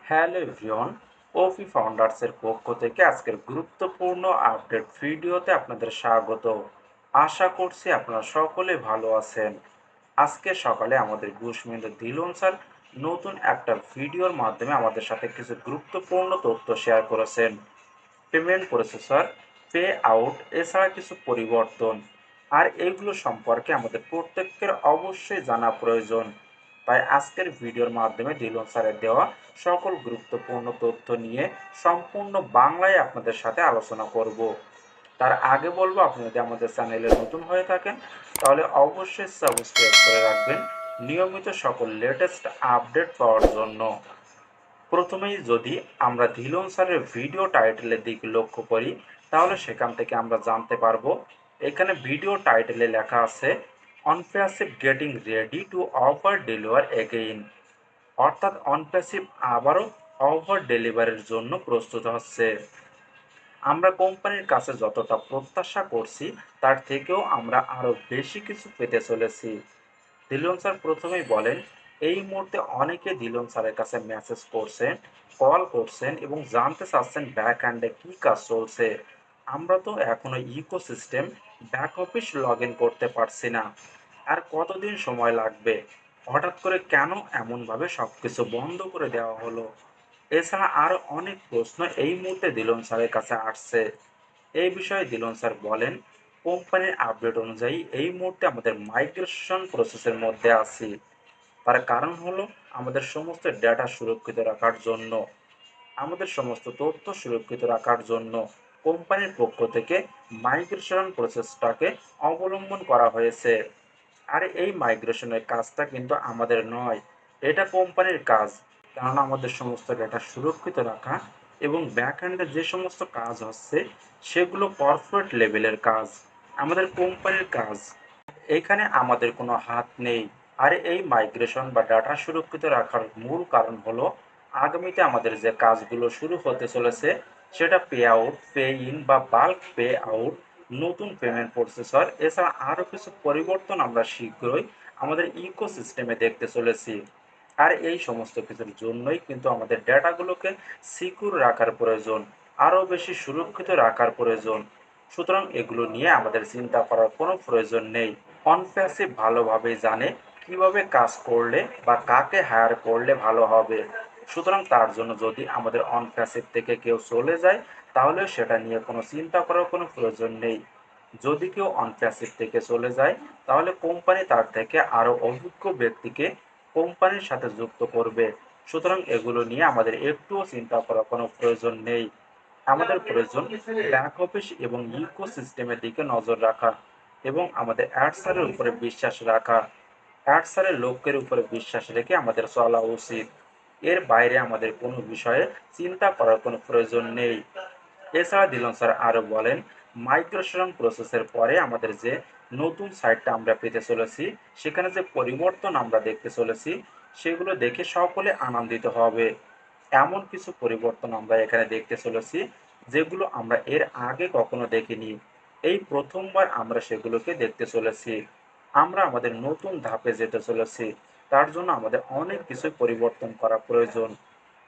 Hello everyone, ওফি ফাউন্ডার্সের পক্ষ থেকে আজকের গুরুত্বপূর্ণ আপডেট ভিডিওতে আপনাদের স্বাগত। আশা করছি আপনারা সকলে ভালো আছেন। আজকে সকালে আমাদের ঘুষমেন্দ্র দিলন স্যার নতুন একটা ভিডিওর মাধ্যমে আমাদের সাথে কিছু গুরুত্বপূর্ণ তথ্য শেয়ার করেছেন। পেমেন্ট প্রসেসর, পে আউট এছাড়া কিছু পরিবর্তন, আর এইগুলো সম্পর্কে আমাদের প্রত্যেকের অবশ্যই জানা প্রয়োজন। তাই আজকের ভিডিওর মাধ্যমে দিলন স্যারের দেওয়া সকল গুরুত্বপূর্ণ তথ্য নিয়ে সম্পূর্ণ বাংলায় আপনাদের সাথে আলোচনা করব। তার আগে বলবো, আপনি যদি আমাদের চ্যানেলে নতুন হয়ে থাকেন তাহলে অবশ্যই সাবস্ক্রাইব করে রাখবেন নিয়মিত সকল লেটেস্ট আপডেট পাওয়ার জন্য। প্রথমেই যদি আমরা ধিলন স্যারের ভিডিও টাইটেলের দিকে লক্ষ্য করি তাহলে সেখান থেকে আমরা জানতে পারবো, এখানে ভিডিও টাইটেলে লেখা আছে OnPassive getting ready to over deliver again, অর্থাৎ অনপ্যাসিভ আবারও ওভার ডেলিভারির জন্য প্রস্তুত হচ্ছে। আমরা কোম্পানির কাছে যতটা প্রত্যাশা করছি তার থেকেও আমরা আরও বেশি কিছু পেতে চলেছি। দিলন স্যার প্রথমেই বলেন, এই মুহূর্তে অনেকে দিলন স্যারের কাছে মেসেজ করছেন, কল করছেন এবং জানতে চাচ্ছেন ব্যাক হ্যান্ডে কী কাজ চলছে। আমরা তো এখনো ecosystem back office log in করতে পারছি না, আর কতদিন সময় লাগবে? হঠাৎ করে কেন এমনভাবে সব কিছু বন্ধ করে দেওয়া হলো? এছাড়া আরও অনেক প্রশ্ন এই মুহূর্তে দিলন স্যারের কাছে আসছে। এই বিষয়ে দিলন স্যার বলেন, কোম্পানির আপডেট অনুযায়ী এই মুহূর্তে আমাদের মাইগ্রেশন প্রসেসের মধ্যে আছি। তার কারণ হলো আমাদের সমস্ত ডেটা সুরক্ষিত রাখার জন্য, আমাদের সমস্ত তথ্য সুরক্ষিত রাখার জন্য কোম্পানির পক্ষ থেকে মাইগ্রেশন প্রসেসটাকে অবলম্বন করা হয়েছে। আর এই মাইগ্রেশনের কাজটা কিন্তু আমাদের নয়, এটা কোম্পানির কাজ। কেননা আমাদের সমস্ত ডেটা সুরক্ষিত রাখা এবং ব্যাকএন্ডে যে সমস্ত কাজ হচ্ছে সেগুলো কর্পোরেট লেভেলের কাজ, আমাদের কোম্পানির কাজ। এখানে আমাদের কোনো হাত নেই। আর এই মাইগ্রেশন বা ডাটা সুরক্ষিত রাখার মূল কারণ হলো আগামীতে আমাদের যে কাজগুলো শুরু হতে চলেছে সেটা পে আউট, পে ইন বা বাল্ক পে আউট, নতুন পেমেন্ট প্রসেসর এছাড়া আরও কিছু পরিবর্তন আমরা শীঘ্রই আমাদের ইকোসিস্টেমে দেখতে চলেছি। আর এই সমস্ত কিছুর জন্যই কিন্তু আমাদের ডেটাগুলোকে সিকিউর রাখার প্রয়োজন, আরও বেশি সুরক্ষিত রাখার প্রয়োজন। সুতরাং এগুলো নিয়ে আমাদের চিন্তা করার কোনো প্রয়োজন নেই। অনপ্যাসিভ ভালোভাবেই জানে কিভাবে কাজ করলে বা কাকে হায়ার করলে ভালো হবে। সুতরাং তার জন্য যদি আমাদের অনপ্যাসিভ থেকে কেউ চলে যায় তাহলে সেটা নিয়ে কোনো চিন্তা করার কোনো প্রয়োজন নেই। যদি কেউ অনপ্যাসিভ থেকে চলে যায় তাহলে কোম্পানি তার থেকে আরও অভিজ্ঞ ব্যক্তিকে কোম্পানির সাথে যুক্ত করবে। সুতরাং এগুলো নিয়ে আমাদের একটুও চিন্তা করার কোনো প্রয়োজন নেই। আমাদের প্রয়োজন ব্যাক অফিস এবং ইকোসিস্টেমের দিকে নজর রাখা এবং আমাদের অ্যাডসারের উপরে বিশ্বাস রাখা। অ্যাডসারের লোকের উপরে বিশ্বাস রেখে আমাদের চলা উচিত। এর বাইরে আমাদের কোনো বিষয়ে চিন্তা করার কোনো প্রয়োজন নেই। এছাড়া দিলন স্যার আরও বলেন, মাইগ্রেশন প্রসেসের পরে আমাদের যে নতুন সাইটটা আমরা পেতে চলেছি, সেখানে যে পরিবর্তন আমরা দেখতে চলেছি সেগুলো দেখে সকলে আনন্দিত হবে। এমন কিছু পরিবর্তন আমরা এখানে দেখতে চলেছি যেগুলো আমরা এর আগে কখনো দেখিনি। এই প্রথমবার আমরা সেগুলোকে দেখতে চলেছি। আমরা আমাদের নতুন ধাপে যেতে চলেছি, তার জন্য আমাদের অনেক কিছুই পরিবর্তন করা প্রয়োজন।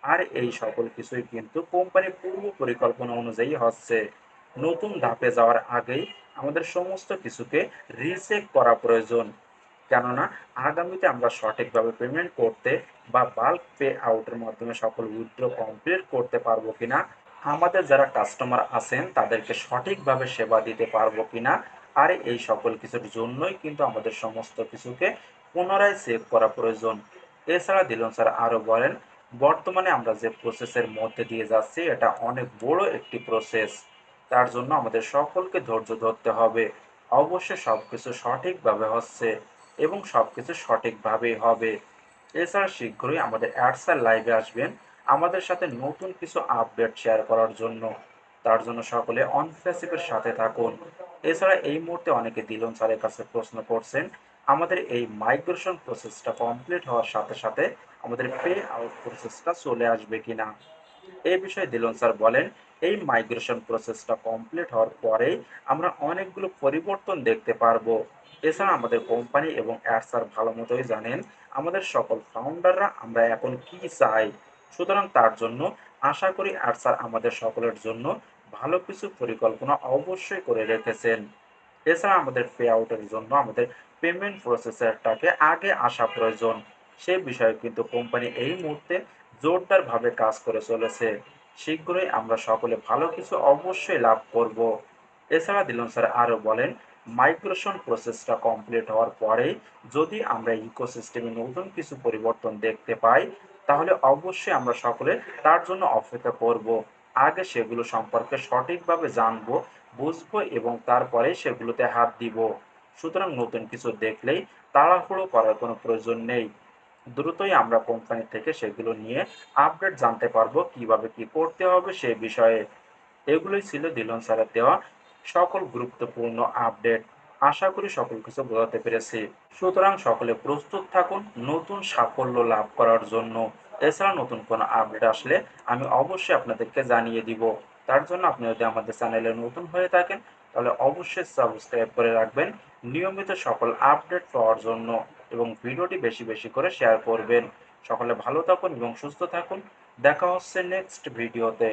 আর এই সকল কিছুই কিন্তু কোম্পানির পূর্ব পরিকল্পনা অনুযায়ী হচ্ছে। নতুন ধাপে যাওয়ার আগেই আমাদের সমস্ত কিছুকে রিচেক করা প্রয়োজন। কেননা আগামীতে আমরা সঠিকভাবে পেমেন্ট করতে বা বাল্ক পে আউটের মাধ্যমে সকল উইথড্র কমপ্লিট করতে পারবো কিনা, আমাদের যারা কাস্টমার আছেন তাদেরকে সঠিকভাবে সেবা দিতে পারবো কিনা, আর এই সকল কিছুর জন্যই কিন্তু আমাদের সমস্ত কিছুকে পুনরায় চেক করা প্রয়োজন। এছাড়া দিলন স্যার আরও বলেন, বর্তমানে আমরা যে প্রসেসের মধ্যে দিয়ে যাচ্ছি এটা অনেক বড় একটি প্রসেস। তার জন্য আমাদের সকলকে ধৈর্য ধরতে হবে। অবশ্যই সব কিছু সঠিকভাবে হচ্ছে এবং সব কিছু সঠিকভাবেই হবে। এছাড়া শীঘ্রই আমাদের অ্যাডসার লাইভে আসবেন আমাদের সাথে নতুন কিছু আপডেট শেয়ার করার জন্য। তার জন্য সকলে অনফেসিভের সাথে থাকুন। এছাড়া এই মুহূর্তে অনেকে দিলন স্যারের কাছে প্রশ্ন করছেন, আমাদের এই মাইগ্রেশন প্রসেসটা কমপ্লিট হওয়ার সাথে সাথে আমাদের পে আউট প্রসেসটা চলে আসবে কিনা। এই বিষয়ে দিলন স্যার বলেন, এই মাইগ্রেশন প্রসেসটা কমপ্লিট হওয়ার পরেই আমরা অনেকগুলো পরিবর্তন দেখতে পারবো। এছাড়া আমাদের কোম্পানি এবং অ্যাড স্যার ভালো মতোই জানেন আমাদের সকল ফাউন্ডাররা আমরা এখন কি চাই। সুতরাং তার জন্য আশা করি স্যার আমাদের সকলের জন্য ভালো কিছু পরিকল্পনা অবশ্যই করে রেখেছেন। এছাড়া আমাদের পে আউটের জন্য আমাদের পেমেন্ট প্রসেসরটাকে আগে আসা প্রয়োজন। সে বিষয়ে কিন্তু কোম্পানি এই মুহূর্তে জোরদারভাবে কাজ করে চলেছে। শীঘ্রই আমরা সকলে ভালো কিছু অবশ্যই লাভ করব। এছাড়া দিলন স্যার আরও বলেন, মাইগ্রেশন প্রসেসটা কমপ্লিট হওয়ার পরেই যদি আমরা ইকোসিস্টেমে নতুন কিছু পরিবর্তন দেখতে পাই, তাহলে অবশ্যই আমরা সকলে তার জন্য অপেক্ষা করব। আগে সেগুলো সম্পর্কে সঠিকভাবে জানবো, বুঝবো এবং তারপরেই সেগুলোতে হাত দিব। সুতরাং নতুন কিছু দেখলেই তাড়াহুড়ো করার কোনো প্রয়োজন নেই। দ্রুতই আমরা কোম্পানি থেকে সেগুলো নিয়ে আপডেট জানতে পারবো কিভাবে কি করতে হবে সে বিষয়ে। এগুলোই ছিল দিলন স্যারের দেওয়া সকল গুরুত্বপূর্ণ আপডেট। আশা করি সকল কিছু বোঝাতে পেরেছি। সুতরাং সকলে প্রস্তুত থাকুন নতুন সাফল্য লাভ করার জন্য। এছাড়া নতুন কোনো আপডেট আসলে আমি অবশ্যই আপনাদেরকে জানিয়ে দিব। তার জন্য আপনি যদি আমাদের চ্যানেলে নতুন হয়ে থাকেন, তাহলে অবশ্যই সাবস্ক্রাইব করে রাখবেন নিয়মিত সকল আপডেট পাওয়ার জন্য, এবং ভিডিওটি বেশি বেশি করে শেয়ার করবেন। সকলে ভালো থাকুন এবং সুস্থ থাকুন। দেখা হচ্ছে নেক্সট ভিডিওতে।